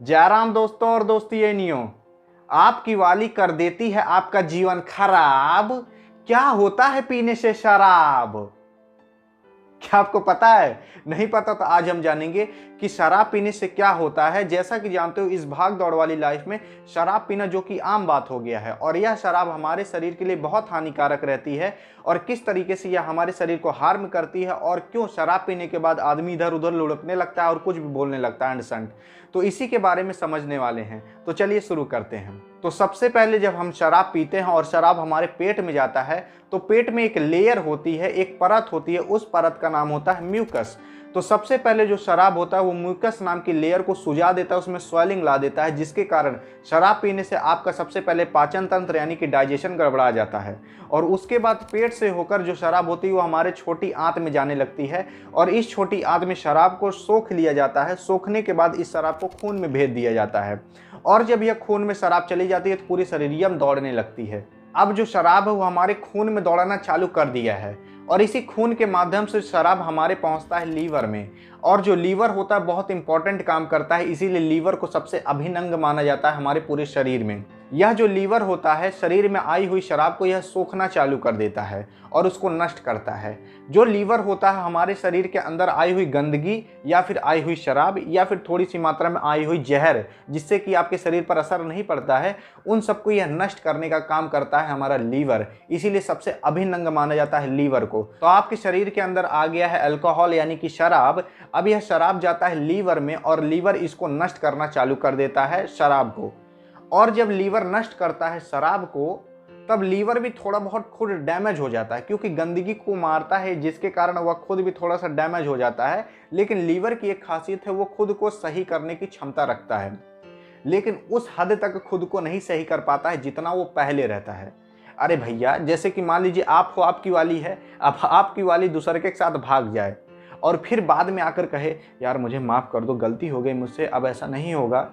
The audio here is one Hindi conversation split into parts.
जय राम दोस्तों और दोस्तियों। आपकी वाली कर देती है आपका जीवन खराब। क्या होता है पीने से शराब? क्या आपको पता है? नहीं पता तो आज हम जानेंगे कि शराब पीने से क्या होता है। जैसा कि जानते हो, इस भाग दौड़ वाली लाइफ में शराब पीना जो कि आम बात हो गया है, और यह शराब हमारे शरीर के लिए बहुत हानिकारक रहती है। और किस तरीके से यह हमारे शरीर को हार्म करती है, और क्यों शराब पीने के बाद आदमी इधर उधर लुढ़कने लगता है और कुछ भी बोलने लगता है अंडसंट, तो इसी के बारे में समझने वाले हैं। तो चलिए शुरू करते हैं। तो सबसे पहले जब हम शराब पीते हैं और शराब हमारे पेट में जाता है, तो पेट में एक लेयर होती है, एक परत होती है। उस परत का नाम होता है म्यूकस। तो सबसे पहले जो शराब होता है वो म्यूकस नाम की लेयर को सुझा देता है, उसमें स्वेलिंग ला देता है, जिसके कारण शराब पीने से आपका सबसे पहले पाचन तंत्र यानी कि डाइजेशन गड़बड़ा जाता है। और उसके बाद पेट से होकर जो शराब होती है वो हमारे छोटी आंत में जाने लगती है, और इस छोटी आंत में शराब को सोख लिया जाता है। सोखने के बाद इस शराब को खून में भेज दिया जाता है, और जब यह खून में शराब चली जाती है तो पूरी शरीर दौड़ने लगती है। अब जो शराब है वो हमारे खून में दौड़ना चालू कर दिया है, और इसी खून के माध्यम से शराब हमारे पहुंचता है लीवर में। और जो लीवर होता है बहुत इंपॉर्टेंट काम करता है, इसीलिए लीवर को सबसे अभिन्न अंग माना जाता है हमारे पूरे शरीर में। यह जो लीवर होता है शरीर में आई हुई शराब को यह सोखना चालू कर देता है और उसको नष्ट करता है। जो लीवर होता है हमारे शरीर के अंदर आई हुई गंदगी या फिर आई हुई शराब या फिर थोड़ी सी मात्रा में आई हुई जहर, जिससे कि आपके शरीर पर असर नहीं पड़ता है, उन सबको यह नष्ट करने का काम करता है हमारा लीवर। इसीलिए सबसे अभिन्न अंग माना जाता है लीवर को। तो आपके शरीर के अंदर आ गया है अल्कोहल यानी कि शराब। अब यह शराब जाता है लीवर में, और लीवर इसको नष्ट करना चालू कर देता है शराब को। और जब लीवर नष्ट करता है शराब को, तब लीवर भी थोड़ा बहुत खुद डैमेज हो जाता है, क्योंकि गंदगी को मारता है, जिसके कारण वह खुद भी थोड़ा सा डैमेज हो जाता है। लेकिन लीवर की एक खासियत है, वो खुद को सही करने की क्षमता रखता है, लेकिन उस हद तक खुद को नहीं सही कर पाता है जितना वो पहले रहता है। अरे भैया, जैसे कि मान लीजिए आप हो, आपकी वाली है, अब आपकी वाली दूसरे के साथ भाग जाए और फिर बाद में आकर कहे यार मुझे माफ़ कर दो, गलती हो गई मुझसे, अब ऐसा नहीं होगा,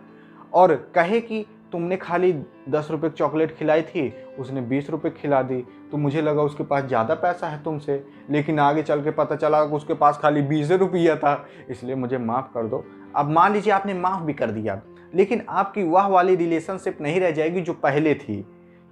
और कहे कि तुमने खाली 10 रुपए की चॉकलेट खिलाई थी, उसने 20 रुपए खिला दी, तो मुझे लगा उसके पास ज़्यादा पैसा है तुमसे, लेकिन आगे चल के पता चला कि उसके पास खाली 20 रुपया था, इसलिए मुझे माफ़ कर दो। अब मान लीजिए आपने माफ़ भी कर दिया, लेकिन आपकी वह वाली रिलेशनशिप नहीं रह जाएगी जो पहले थी,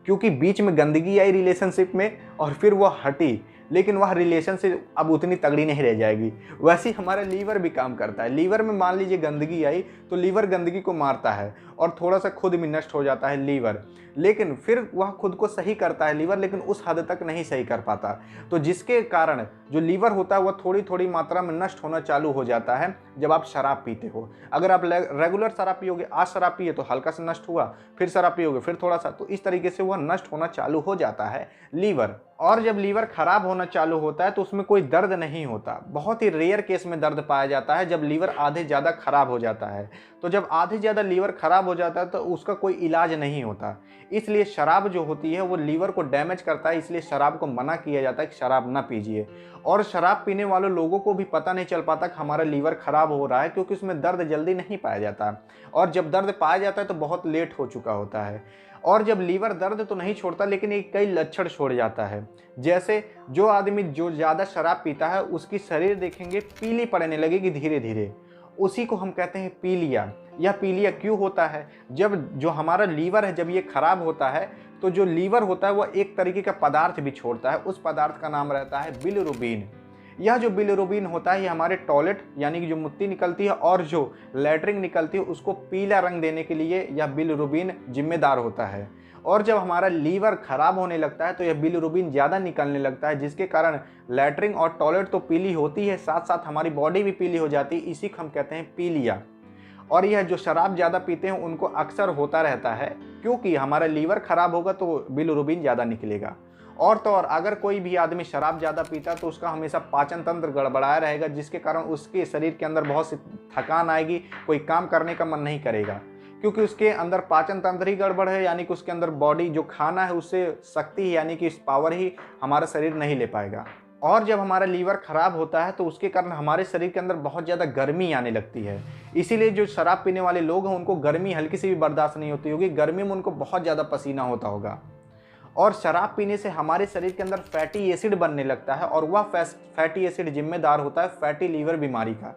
क्योंकि बीच में गंदगी आई रिलेशनशिप में और फिर वह हटी, लेकिन वह रिलेशनशिप अब उतनी तगड़ी नहीं रह जाएगी। वैसे ही हमारा लीवर भी काम करता है। लीवर में मान लीजिए गंदगी आई तो लीवर गंदगी को मारता है और थोड़ा सा खुद भी नष्ट हो जाता है लीवर, लेकिन फिर वह खुद को सही करता है लीवर, लेकिन उस हद तक नहीं सही कर पाता। तो जिसके कारण जो लीवर होता है वह थोड़ी थोड़ी मात्रा में नष्ट होना चालू हो जाता है जब आप शराब पीते हो। अगर आप रेगुलर शराब पियोगे, आज शराब पिए तो हल्का सा नष्ट हुआ, फिर शराब पियोगे फिर थोड़ा सा, तो इस तरीके से वह नष्ट होना चालू हो जाता है लीवर। और जब लीवर खराब होना चालू होता है तो उसमें कोई दर्द नहीं होता। बहुत ही रेयर केस में दर्द पाया जाता है जब लीवर आधे ज़्यादा खराब हो जाता है। तो जब आधे ज़्यादा लीवर खराब हो जाता है तो उसका कोई इलाज नहीं होता। इसलिए शराब जो होती है वो लीवर को डैमेज करता है, इसलिए शराब को मना किया जाता है कि शराब ना पीजिए। और शराब पीने वाले लोगों को भी पता नहीं चल पाता कि हमारा लीवर खराब हो रहा है, क्योंकि उसमें दर्द जल्दी नहीं पाया जाता, और जब दर्द पाया जाता है तो बहुत लेट हो चुका होता है। और जब लीवर दर्द तो नहीं छोड़ता, लेकिन एक कई लक्षण छोड़ जाता है। जैसे जो आदमी जो ज़्यादा शराब पीता है उसकी शरीर देखेंगे पीली पड़ने लगेगी धीरे धीरे, उसी को हम कहते हैं पीलिया। यह पीलिया क्यों होता है? जब जो हमारा लीवर है जब ये खराब होता है तो जो लीवर होता है वह एक तरीके का पदार्थ भी छोड़ता है। उस पदार्थ का नाम रहता है बिलिरुबिन। यह जो बिलिरुबिन होता है ये हमारे टॉयलेट यानी कि जो मुत्ती निकलती है और जो लैट्रिन निकलती है उसको पीला रंग देने के लिए यह बिलिरुबिन जिम्मेदार होता है। और जब हमारा लीवर खराब होने लगता है तो यह बिलिरुबिन ज़्यादा निकलने लगता है, जिसके कारण लैट्रिन और टॉयलेट तो पीली होती है, साथ साथ हमारी बॉडी भी पीली हो जाती है। इसी को हम कहते हैं पीलिया। और यह जो शराब ज़्यादा पीते हैं उनको अक्सर होता रहता है, क्योंकि हमारा लीवर खराब होगा तो बिलिरुबिन ज़्यादा निकलेगा। और तो और अगर कोई भी आदमी शराब ज़्यादा पीता तो उसका हमेशा पाचन तंत्र गड़बड़ाया रहेगा, जिसके कारण उसके शरीर के अंदर बहुत सी थकान आएगी, कोई काम करने का मन नहीं करेगा, क्योंकि उसके अंदर पाचन तंत्र ही गड़बड़ है। यानी कि उसके अंदर बॉडी जो खाना है उससे शक्ति यानी कि पावर ही हमारा शरीर नहीं ले पाएगा। और जब हमारा लीवर खराब होता है तो उसके कारण हमारे शरीर के अंदर बहुत ज़्यादा गर्मी आने लगती है। इसीलिए जो शराब पीने वाले लोग हैं उनको गर्मी हल्की सी भी बर्दाश्त नहीं होती होगी, गर्मी में उनको बहुत ज़्यादा पसीना होता होगा। और शराब पीने से हमारे शरीर के अंदर फैटी एसिड बनने लगता है, और वह फैटी एसिड जिम्मेदार होता है फैटी लीवर बीमारी का।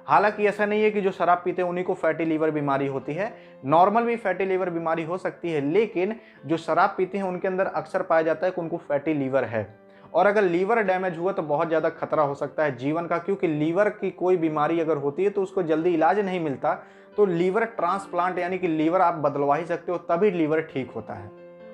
हालांकि ऐसा नहीं है कि जो शराब पीते हैं उन्हीं को फैटी लीवर बीमारी होती है, नॉर्मल भी फैटी लीवर बीमारी हो सकती है, लेकिन जो शराब पीते हैं उनके अंदर अक्सर पाया जाता है कि उनको फैटी लीवर है। और अगर लीवर डैमेज हुआ तो बहुत ज़्यादा खतरा हो सकता है जीवन का, क्योंकि लीवर की कोई बीमारी अगर होती है तो उसको जल्दी इलाज नहीं मिलता, तो लीवर ट्रांसप्लांट यानी कि लीवर आप बदलवा ही सकते हो, तभी लीवर ठीक होता है।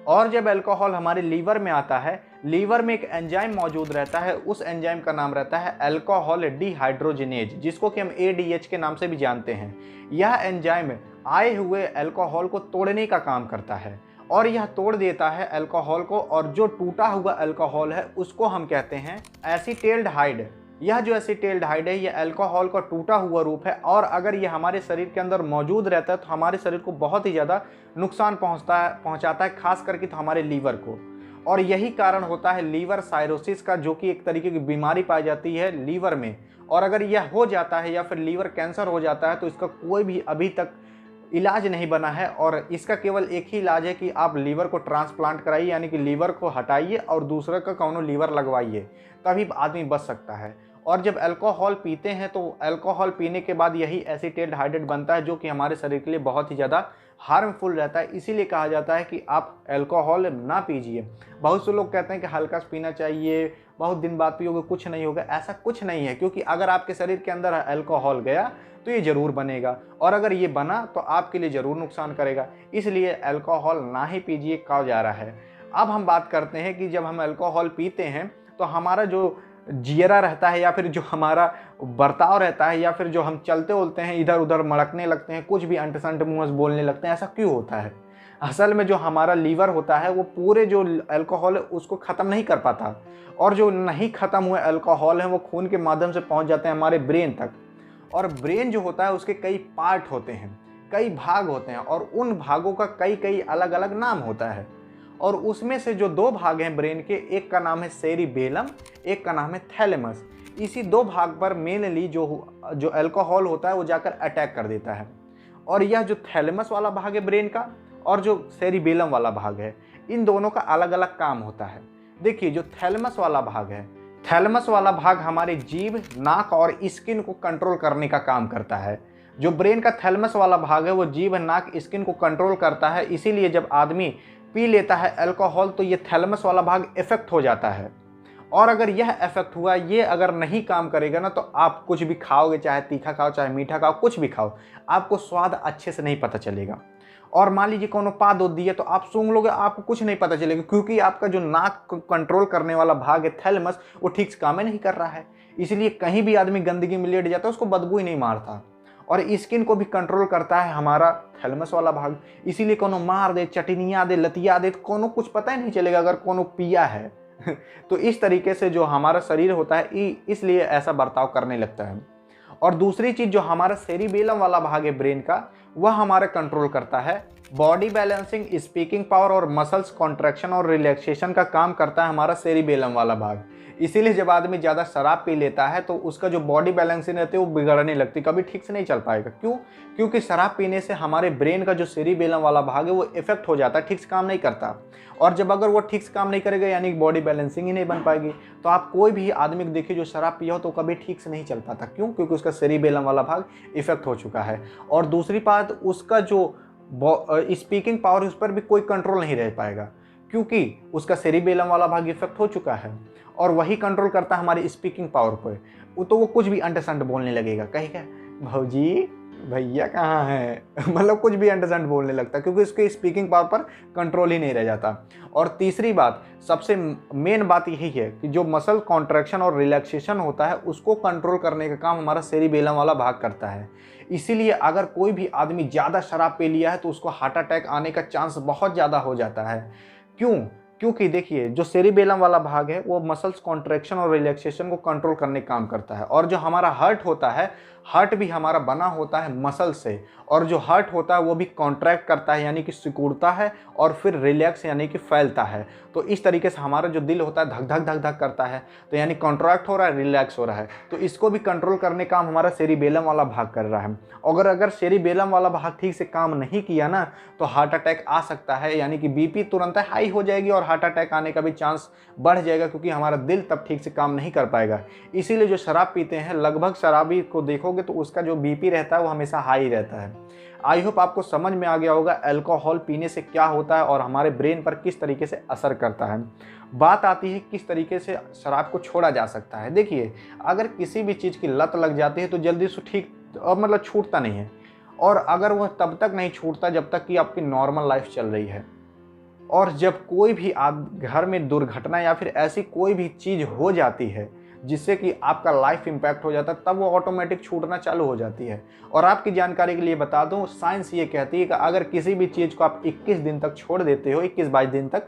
और जब अल्कोहल हमारे लीवर में आता है, लीवर में एक एंजाइम मौजूद रहता है, उस एंजाइम का नाम रहता है अल्कोहल डिहाइड्रोजिनेज, जिसको कि हम ADH के नाम से भी जानते हैं। यह एंजाइम आए हुए अल्कोहल को तोड़ने का काम करता है और यह तोड़ देता है अल्कोहल को, और जो टूटा हुआ अल्कोहल है उसको हम कहते हैं एसीटेल्डिहाइड। यह जो एसीटेल्डिहाइड है यह अल्कोहल का टूटा हुआ रूप है, और अगर यह हमारे शरीर के अंदर मौजूद रहता है तो हमारे शरीर को बहुत ही ज़्यादा नुकसान पहुंचाता है, खास करके तो हमारे लीवर को। और यही कारण होता है लीवर साइरोसिस का, जो कि एक तरीके की बीमारी पाई जाती है लीवर में। और अगर यह हो जाता है या फिर लीवर कैंसर हो जाता है तो इसका कोई भी अभी तक इलाज नहीं बना है, और इसका केवल एक ही इलाज है कि आप लीवर को ट्रांसप्लांट कराइए, यानी कि लीवर को हटाइए और दूसरे का कौनो लीवर लगवाइए, तभी आदमी बच सकता है। और जब अल्कोहल पीते हैं तो अल्कोहल पीने के बाद यही एसीटेल्डिहाइड बनता है, जो कि हमारे शरीर के लिए बहुत ही ज़्यादा हार्मफुल रहता है। इसीलिए कहा जाता है कि आप अल्कोहल ना पीजिए। बहुत से लोग कहते हैं कि हल्का पीना चाहिए, बहुत दिन बाद पियोगे कुछ नहीं होगा, ऐसा कुछ नहीं है, क्योंकि अगर आपके शरीर के अंदर अल्कोहल गया तो ये ज़रूर बनेगा, और अगर ये बना तो आपके लिए ज़रूर नुकसान करेगा। इसलिए अल्कोहल ना ही पीजिए, कहा जा रहा है। अब हम बात करते हैं कि जब हम अल्कोहल पीते हैं तो हमारा जो जियरा रहता है, या फिर जो हमारा बर्ताव रहता है, या फिर जो हम चलते उलते हैं इधर उधर मड़कने लगते हैं, कुछ भी अंट संट मुँह से बोलने लगते हैं, ऐसा क्यों होता है? असल में जो हमारा लीवर होता है वो पूरे जो अल्कोहल है उसको ख़त्म नहीं कर पाता, और जो नहीं ख़त्म हुए अल्कोहल हैं वो खून के माध्यम से पहुंच जाते हैं हमारे ब्रेन तक। और ब्रेन जो होता है उसके कई पार्ट होते हैं, कई भाग होते हैं, और उन भागों का कई कई अलग अलग नाम होता है। और उसमें से जो 2 भाग हैं ब्रेन के, एक का नाम है सेरिबेलम, एक का नाम है थैलेमस। इसी 2 भाग पर मेनली जो अल्कोहल होता है वो जाकर अटैक कर देता है। और यह जो थैलेमस वाला भाग है ब्रेन का और जो सेरिबेलम वाला भाग है, इन दोनों का अलग अलग काम होता है। देखिए, जो थैलेमस वाला भाग है, थैलेमस वाला भाग हमारी जीभ, नाक और स्किन को कंट्रोल करने का काम करता है। जो ब्रेन का थैलेमस वाला भाग है वो जीभ, नाक, स्किन को कंट्रोल करता है। इसीलिए जब आदमी पी लेता है अल्कोहल तो ये थैलेमस वाला भाग इफेक्ट हो जाता है। और अगर यह इफेक्ट हुआ, ये अगर नहीं काम करेगा ना, तो आप कुछ भी खाओगे, चाहे तीखा खाओ चाहे मीठा खाओ, कुछ भी खाओ, आपको स्वाद अच्छे से नहीं पता चलेगा। और मान लीजिए कोनो पा दो दिए तो आप सूंघ लोगे, आपको कुछ नहीं पता चलेगा, क्योंकि आपका जो नाक को कंट्रोल करने वाला भाग है थैलेमस, वो ठीक से काम ही नहीं कर रहा है। इसलिए कहीं भी आदमी गंदगी में लेट जाता है उसको बदबू ही नहीं मारता। और स्किन को भी कंट्रोल करता है हमारा थैलेमस वाला भाग। इसीलिए कोनो मार दे, चटनिया दे, लतिया दे, कोनो कुछ पता ही नहीं चलेगा अगर कोनो पिया है। तो इस तरीके से जो हमारा शरीर होता है इसलिए ऐसा बर्ताव करने लगता है। और दूसरी चीज, जो हमारा सेरिबेलम वाला भाग है ब्रेन का, वह हमारा कंट्रोल करता है बॉडी बैलेंसिंग, स्पीकिंग पावर और मसल्स कॉन्ट्रैक्शन और रिलैक्सेशन का काम करता है हमारा सेरिबेलम वाला भाग। इसीलिए जब आदमी ज़्यादा शराब पी लेता है तो उसका जो बॉडी बैलेंसिंग रहती है वो बिगड़ने लगती, कभी ठीक से नहीं चल पाएगा। क्यों? क्योंकि शराब पीने से हमारे ब्रेन का जो सेरिबेलम वाला भाग है वो इफेक्ट हो जाता है, ठीक से काम नहीं करता। और जब अगर वो ठीक से काम नहीं करेगा यानी बॉडी बैलेंसिंग ही नहीं बन पाएगी। तो आप कोई भी आदमी को देखिए जो शराब पिया हो तो कभी ठीक से नहीं चल पाता। क्यों? क्योंकि उसका सेरिबेलम वाला भाग इफेक्ट हो चुका है। और दूसरी बात, उसका जो स्पीकिंग पावर, उस पर भी कोई कंट्रोल नहीं रह पाएगा, क्योंकि उसका सेरिबेलम वाला भाग इफेक्ट हो चुका है। और वही कंट्रोल करता है हमारी स्पीकिंग पावर पर। तो वो कुछ भी अंट-संट बोलने लगेगा, कहेगा भौजी भैया कहाँ हैं, मतलब कुछ भी अंट-संट बोलने लगता है, क्योंकि उसके स्पीकिंग पावर पर कंट्रोल ही नहीं रह जाता। और तीसरी बात, सबसे मेन बात यही है कि जो मसल कॉन्ट्रैक्शन और रिलैक्सेशन होता है उसको कंट्रोल करने का काम हमारा सेरिबेलम वाला भाग करता है। इसीलिए अगर कोई भी आदमी ज़्यादा शराब पी लिया है तो उसको हार्ट अटैक आने का चांस बहुत ज़्यादा हो जाता है। क्यों? क्योंकि देखिए, जो सेरिबेलम वाला भाग है वो मसल्स कॉन्ट्रैक्शन और रिलैक्सेशन को कंट्रोल करने का काम करता है। और जो हमारा हार्ट होता है, हार्ट भी हमारा बना होता है मसल से, और जो हार्ट होता है वो भी कॉन्ट्रैक्ट करता है यानी कि सिकुड़ता है, और फिर रिलैक्स यानी कि फैलता है। तो इस तरीके से हमारा जो दिल होता है धक धक धक धक करता है, तो यानी कॉन्ट्रैक्ट हो रहा है, रिलैक्स हो रहा है। तो इसको भी कंट्रोल करने का काम हमारा सेरिबेलम वाला भाग कर रहा है। अगर सेरिबेलम वाला भाग ठीक से काम नहीं किया ना तो हार्ट अटैक आ सकता है, यानी कि बीपी तुरंत हाई हो जाएगी और हार्ट अटैक आने का भी चांस बढ़ जाएगा, क्योंकि हमारा दिल तब ठीक से काम नहीं कर पाएगा। इसीलिए जो शराब पीते हैं, लगभग शराबी को देखोगे तो उसका जो बीपी रहता है वो हमेशा हाई रहता है। आई होप आपको समझ में आ गया होगा अल्कोहल पीने से क्या होता है और हमारे ब्रेन पर किस तरीके से असर करता है। बात आती है किस तरीके से शराब को छोड़ा जा सकता है। देखिए, अगर किसी भी चीज़ की लत लग जाती है तो जल्दी से ठीक मतलब छूटता नहीं है, और अगर वह तब तक नहीं छूटता जब तक कि आपकी नॉर्मल लाइफ चल रही है। और जब कोई भी घर में दुर्घटना या फिर ऐसी कोई भी चीज़ हो जाती है जिससे कि आपका लाइफ इम्पैक्ट हो जाता है, तब वो ऑटोमेटिक छूटना चालू हो जाती है। और आपकी जानकारी के लिए बता दूं, साइंस ये कहती है कि अगर किसी भी चीज़ को आप 21 दिन तक छोड़ देते हो, 21-22 दिन तक,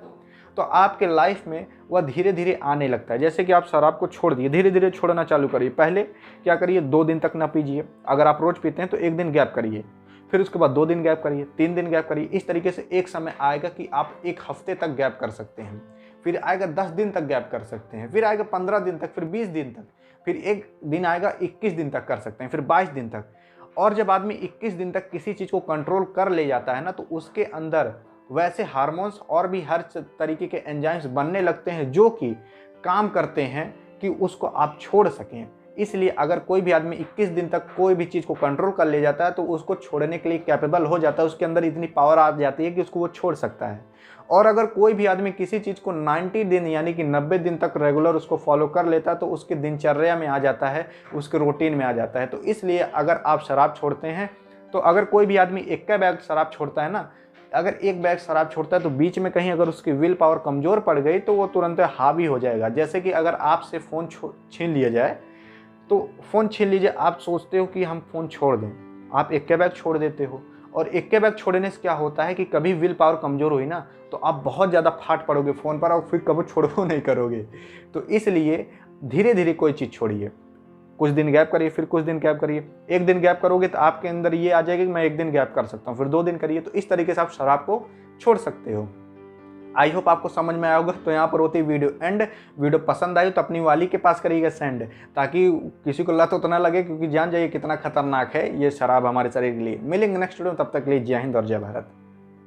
तो आपके लाइफ में वह धीरे धीरे आने लगता है। जैसे कि आप शराब को छोड़ दिए, धीरे धीरे छोड़ना चालू करिए। पहले क्या करिए, 2 दिन तक ना पीजिए। अगर आप रोज़ पीते हैं तो 1 दिन गैप करिए, फिर उसके बाद 2 दिन गैप करिए, 3 दिन गैप करिए। इस तरीके से एक समय आएगा कि आप 1 हफ्ते तक गैप कर सकते हैं, फिर आएगा 10 दिन तक गैप कर सकते हैं, फिर आएगा 15 दिन तक, फिर 20 दिन तक, फिर एक दिन आएगा 21 दिन तक कर सकते हैं, फिर 22 दिन तक। और जब आदमी 21 दिन तक किसी चीज़ को कंट्रोल कर ले जाता है ना, तो उसके अंदर वैसे हार्मोन्स और भी हर तरीके के एंजाइम्स बनने लगते हैं जो कि काम करते हैं कि उसको आप छोड़ सकें। इसलिए अगर कोई भी आदमी 21 दिन तक कोई भी चीज़ को कंट्रोल कर ले जाता है तो उसको छोड़ने के लिए कैपेबल हो जाता है, उसके अंदर इतनी पावर आ जाती है कि उसको वो छोड़ सकता है। और अगर कोई भी आदमी किसी चीज़ को 90 दिन यानी कि 90 दिन तक रेगुलर उसको फॉलो कर लेता है तो उसके दिनचर्या में आ जाता है, उसके रूटीन में आ जाता है। तो इसलिए अगर आप शराब छोड़ते हैं, तो अगर कोई भी आदमी 1 बैग शराब छोड़ता है ना, अगर 1 बैग शराब छोड़ता है तो बीच में कहीं अगर उसकी विल पावर कमज़ोर पड़ गई तो वो तुरंत हावी हो जाएगा। जैसे कि अगर आपसे फ़ोन छीन लिया जाए, तो फ़ोन छीन लीजिए, आप सोचते हो कि हम फ़ोन छोड़ दें, आप 1 बैग छोड़ देते हो, और 1 बैग छोड़ने से क्या होता है कि कभी विल पावर कमज़ोर हुई ना तो आप बहुत ज़्यादा फाट पड़ोगे फ़ोन पर और फिर कभी छोड़ो नहीं करोगे। तो इसलिए धीरे धीरे कोई चीज़ छोड़िए, कुछ दिन गैप करिए, फिर कुछ दिन गैप करिए। 1 दिन गैप करोगे तो आपके अंदर ये आ जाएगा कि मैं 1 दिन गैप कर सकता हूँ, फिर 2 दिन करिए। तो इस तरीके से आप शराब को छोड़ सकते हो। आई होप आपको समझ में आया होगा। तो यहाँ पर होती है वीडियो एंड। वीडियो पसंद आई तो अपनी वाली के पास करिएगा सेंड, ताकि किसी को लत उतना लगे, क्योंकि जान जाइए कितना खतरनाक है ये शराब हमारे शरीर के लिए। मिलेंगे नेक्स्ट वीडियो में, तब तक के लिए जय हिंद और जय भारत।